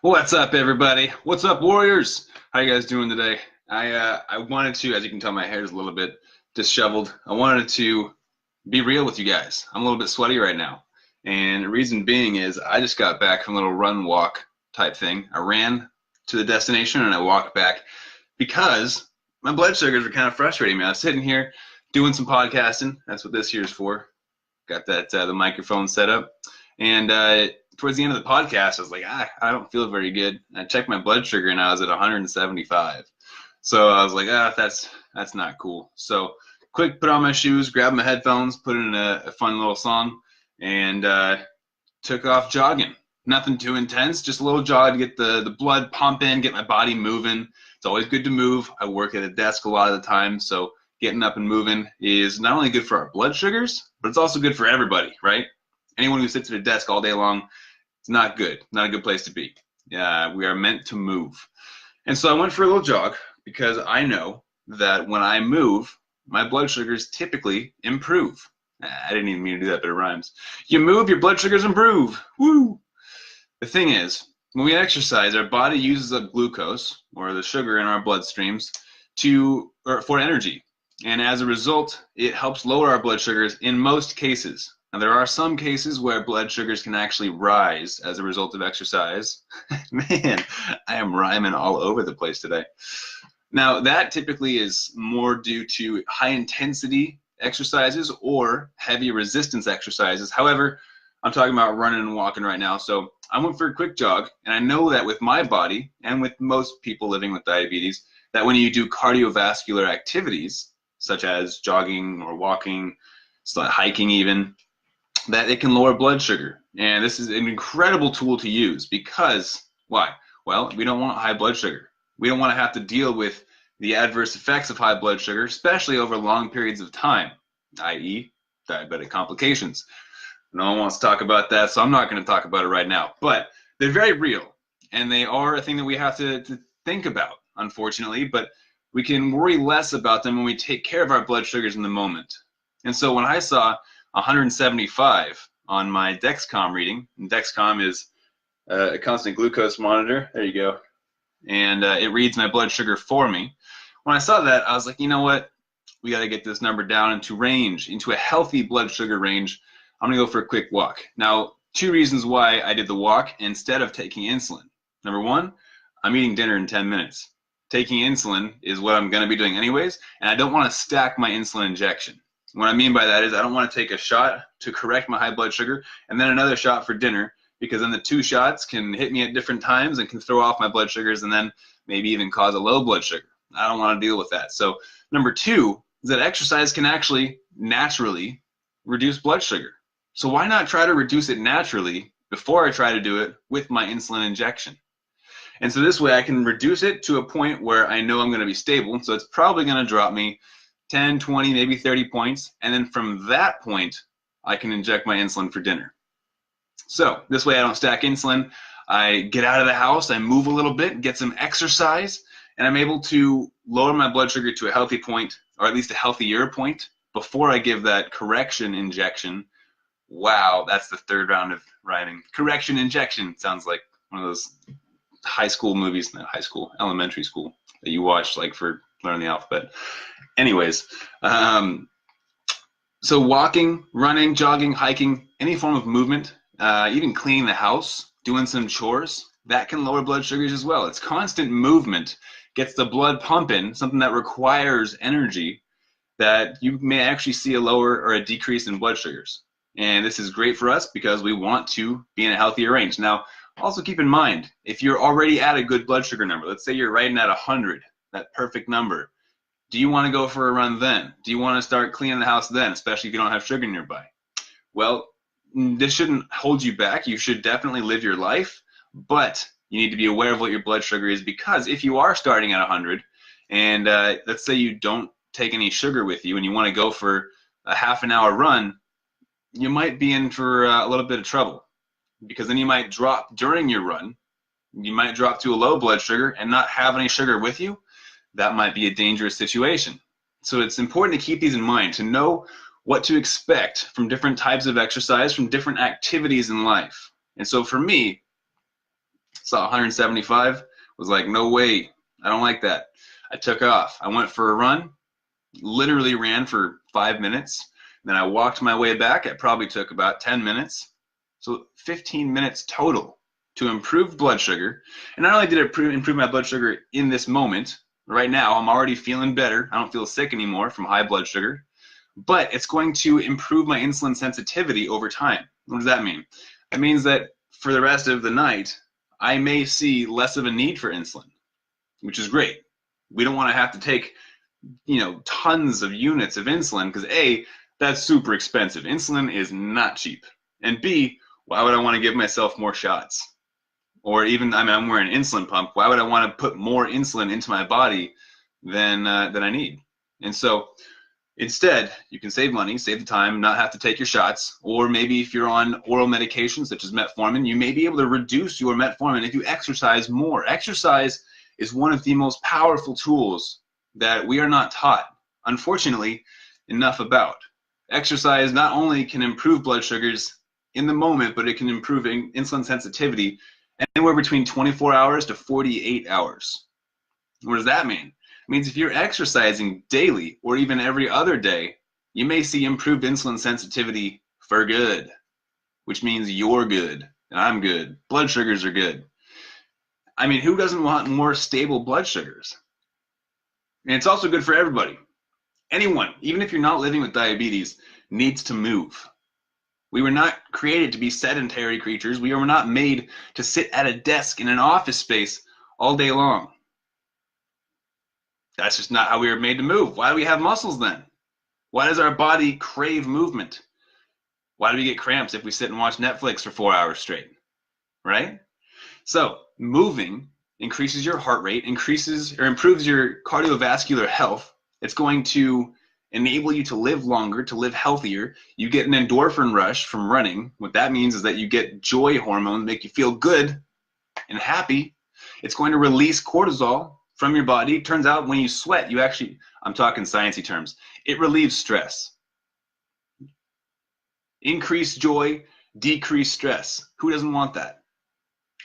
What's up, everybody? What's up, Warriors? How you guys doing today? I wanted to, as you can tell, my hair is a little bit disheveled. I wanted to be real with you guys. I'm a little bit sweaty right now, and the reason being is I just got back from a little run walk type thing. I ran to the destination and I walked back because my blood sugars were kind of frustrating me. I was sitting here doing some podcasting. That's what this here's for. Got that the microphone set up, and towards the end of the podcast, I was like, I don't feel very good. I checked my blood sugar and I was at 175. So I was like, that's not cool. So quick, put on my shoes, grabbed my headphones, put in a fun little song, and took off jogging. Nothing too intense, just a little jog to get the blood pumping, get my body moving. It's always good to move. I work at a desk a lot of the time, so getting up and moving is not only good for our blood sugars, but it's also good for everybody, right? Anyone who sits at a desk all day long, it's not good. Not a good place to be. We are meant to move. And so I went for a little jog because I know that when I move, my blood sugars typically improve. I didn't even mean to do that, but it rhymes. You move, your blood sugars improve. Woo! The thing is, when we exercise, our body uses up glucose, or the sugar in our bloodstreams, for energy. And as a result, it helps lower our blood sugars in most cases. Now, there are some cases where blood sugars can actually rise as a result of exercise. Man, I am rhyming all over the place today. Now, that typically is more due to high intensity exercises or heavy resistance exercises. However, I'm talking about running and walking right now. So I went for a quick jog, and I know that with my body and with most people living with diabetes, that when you do cardiovascular activities, such as jogging or walking, hiking even, that it can lower blood sugar. And this is an incredible tool to use because, why? Well, we don't want high blood sugar. We don't want to have to deal with the adverse effects of high blood sugar, especially over long periods of time, i.e. diabetic complications. No one wants to talk about that, so I'm not going to talk about it right now. But they're very real, and they are a thing that we have to think about, unfortunately, but we can worry less about them when we take care of our blood sugars in the moment. And so when I saw 175 on my Dexcom reading, and Dexcom is a constant glucose monitor, there you go, and it reads my blood sugar for me. When I saw that, I was like, you know what, we got to get this number down into range, into a healthy blood sugar range. I'm going to go for a quick walk. Now, two reasons why I did the walk instead of taking insulin. Number one, I'm eating dinner in 10 minutes. Taking insulin is what I'm going to be doing anyways, and I don't want to stack my insulin injection. What I mean by that is I don't want to take a shot to correct my high blood sugar and then another shot for dinner, because then the two shots can hit me at different times and can throw off my blood sugars and then maybe even cause a low blood sugar. I don't want to deal with that. So number two is that exercise can actually naturally reduce blood sugar. So why not try to reduce it naturally before I try to do it with my insulin injection? And so this way I can reduce it to a point where I know I'm going to be stable. So it's probably going to drop me 10, 20, maybe 30 points. And then from that point, I can inject my insulin for dinner. So this way I don't stack insulin. I get out of the house, I move a little bit, get some exercise, and I'm able to lower my blood sugar to a healthy point, or at least a healthier point, before I give that correction injection. Wow, that's the third round of rhyming. Correction injection sounds like one of those high school movies, not high school, elementary school that you watch like for learning the alphabet. Anyways, so walking, running, jogging, hiking, any form of movement, even cleaning the house, doing some chores, that can lower blood sugars as well. It's constant movement gets the blood pumping, something that requires energy, that you may actually see a lower or a decrease in blood sugars. And this is great for us because we want to be in a healthier range. Now, also keep in mind, if you're already at a good blood sugar number, let's say you're riding at 100, that perfect number, do you want to go for a run then? Do you want to start cleaning the house then, especially if you don't have sugar nearby? Well, this shouldn't hold you back. You should definitely live your life, but you need to be aware of what your blood sugar is, because if you are starting at 100 and let's say you don't take any sugar with you and you want to go for a half an hour run, you might be in for a little bit of trouble, because then you might drop during your run. You might drop to a low blood sugar and not have any sugar with you. That might be a dangerous situation. So it's important to keep these in mind, to know what to expect from different types of exercise, from different activities in life. And so for me, Saw 175, was like, no way, I don't like that. I took off. I went for a run, literally ran for 5 minutes. Then I walked my way back. It probably took about 10 minutes. So 15 minutes total to improve blood sugar. And not only did it improve my blood sugar in this moment, right now I'm already feeling better. I don't feel sick anymore from high blood sugar, but it's going to improve my insulin sensitivity over time. What does that mean? It means that for the rest of the night, I may see less of a need for insulin, which is great. We don't want to have to take, tons of units of insulin because A, that's super expensive. Insulin is not cheap. And B, why would I want to give myself more shots? Or even, I'm wearing an insulin pump. Why would I want to put more insulin into my body than I need? And so instead, you can save money, save the time, not have to take your shots. Or maybe if you're on oral medications such as metformin, you may be able to reduce your metformin if you exercise more. Exercise is one of the most powerful tools that we are not taught, unfortunately, enough about. Exercise not only can improve blood sugars in the moment, but it can improve insulin sensitivity anywhere between 24 hours to 48 hours. What does that mean? It means if you're exercising daily or even every other day, you may see improved insulin sensitivity for good, which means you're good and I'm good. Blood sugars are good. I mean, who doesn't want more stable blood sugars? And it's also good for everybody. Anyone, even if you're not living with diabetes, needs to move. We were not created to be sedentary creatures. We were not made to sit at a desk in an office space all day long. That's just not how we were made to move. Why do we have muscles then? Why does our body crave movement? Why do we get cramps if we sit and watch Netflix for 4 hours straight? Right? So moving increases your heart rate, improves your cardiovascular health. It's going to enable you to live longer, to live healthier. You get an endorphin rush from running. What that means is that you get joy hormones, make you feel good and happy. It's going to release cortisol from your body. It turns out when you sweat, I'm talking sciencey terms, it relieves stress. Increase joy, decrease stress. Who doesn't want that?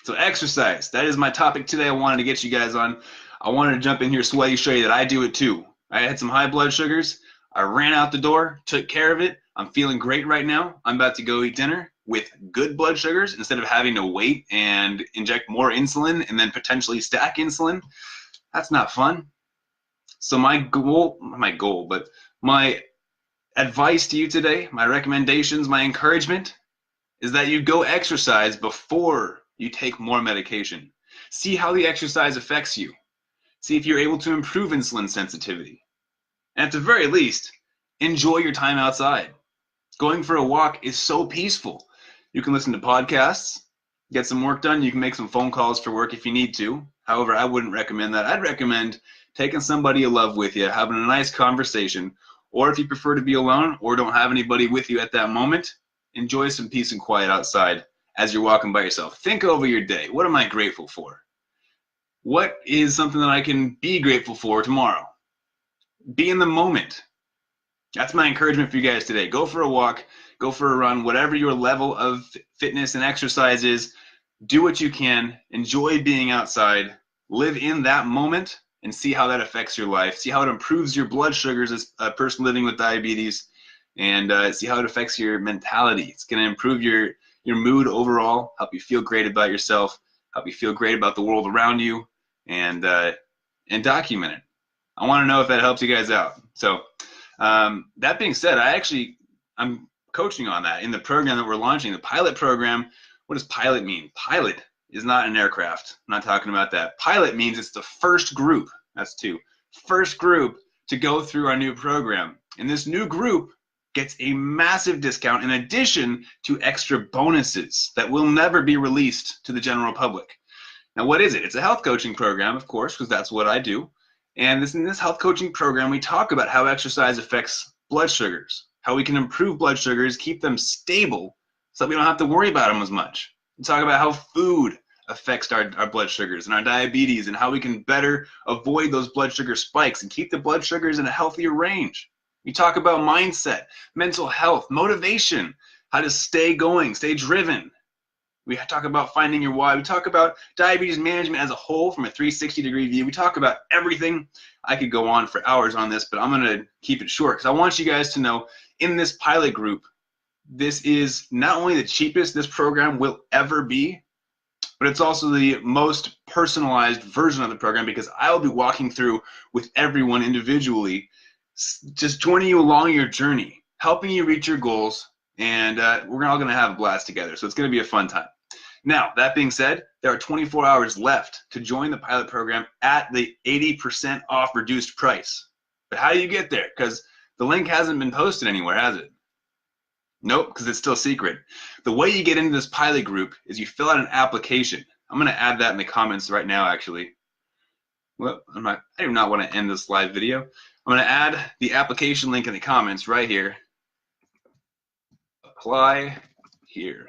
So exercise, that is my topic today. I wanted to get you guys on. I wanted to jump in here sweaty, show you that I do it too. I had some high blood sugars. I ran out the door, took care of it. I'm feeling great right now. I'm about to go eat dinner with good blood sugars instead of having to wait and inject more insulin and then potentially stack insulin. That's not fun. So my advice to you today, my recommendations, my encouragement is that you go exercise before you take more medication. See how the exercise affects you. See if you're able to improve insulin sensitivity. And at the very least, enjoy your time outside. Going for a walk is so peaceful. You can listen to podcasts, get some work done. You can make some phone calls for work if you need to. However, I wouldn't recommend that. I'd recommend taking somebody you love with you, having a nice conversation, or if you prefer to be alone or don't have anybody with you at that moment, enjoy some peace and quiet outside as you're walking by yourself. Think over your day. What am I grateful for? What is something that I can be grateful for tomorrow? Be in the moment. That's my encouragement for you guys today. Go for a walk, go for a run, whatever your level of fitness and exercise is, do what you can, enjoy being outside, live in that moment, and see how that affects your life. See how it improves your blood sugars as a person living with diabetes, and see how it affects your mentality. It's going to improve your mood overall, help you feel great about yourself, help you feel great about the world around you, and document it. I want to know if that helps you guys out. So that being said, I'm coaching on that in the program that we're launching, the pilot program. What does pilot mean? Pilot is not an aircraft. I'm not talking about that. Pilot means it's the first group. That's two. First group to go through our new program. And this new group gets a massive discount in addition to extra bonuses that will never be released to the general public. Now, what is it? It's a health coaching program, of course, because that's what I do. And in this health coaching program, we talk about how exercise affects blood sugars, how we can improve blood sugars, keep them stable so that we don't have to worry about them as much. We talk about how food affects our blood sugars and our diabetes and how we can better avoid those blood sugar spikes and keep the blood sugars in a healthier range. We talk about mindset, mental health, motivation, how to stay going, stay driven. We talk about finding your why. We talk about diabetes management as a whole from a 360-degree view. We talk about everything. I could go on for hours on this, but I'm going to keep it short because I want you guys to know in this pilot group, this is not only the cheapest this program will ever be, but it's also the most personalized version of the program because I will be walking through with everyone individually, just joining you along your journey, helping you reach your goals, and we're all going to have a blast together. So it's going to be a fun time. Now, that being said, there are 24 hours left to join the pilot program at the 80% off reduced price. But how do you get there? Because the link hasn't been posted anywhere, has it? Nope, because it's still secret. The way you get into this pilot group is you fill out an application. I'm going to add that in the comments right now, actually. Well, I do not want to end this live video. I'm going to add the application link in the comments right here. Apply here.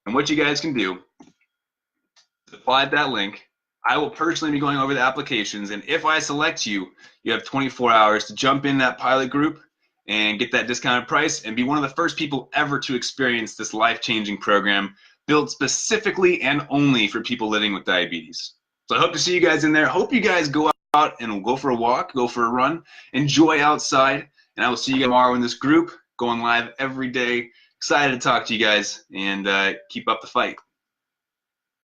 And what you guys can do is apply that link. I will personally be going over the applications, and if I select you, you have 24 hours to jump in that pilot group and get that discounted price and be one of the first people ever to experience this life-changing program built specifically and only for people living with diabetes. So I hope to see you guys in there. Hope you guys go out and go for a walk, go for a run, enjoy outside, and I will see you tomorrow in this group, going live every day. Excited to talk to you guys, and keep up the fight.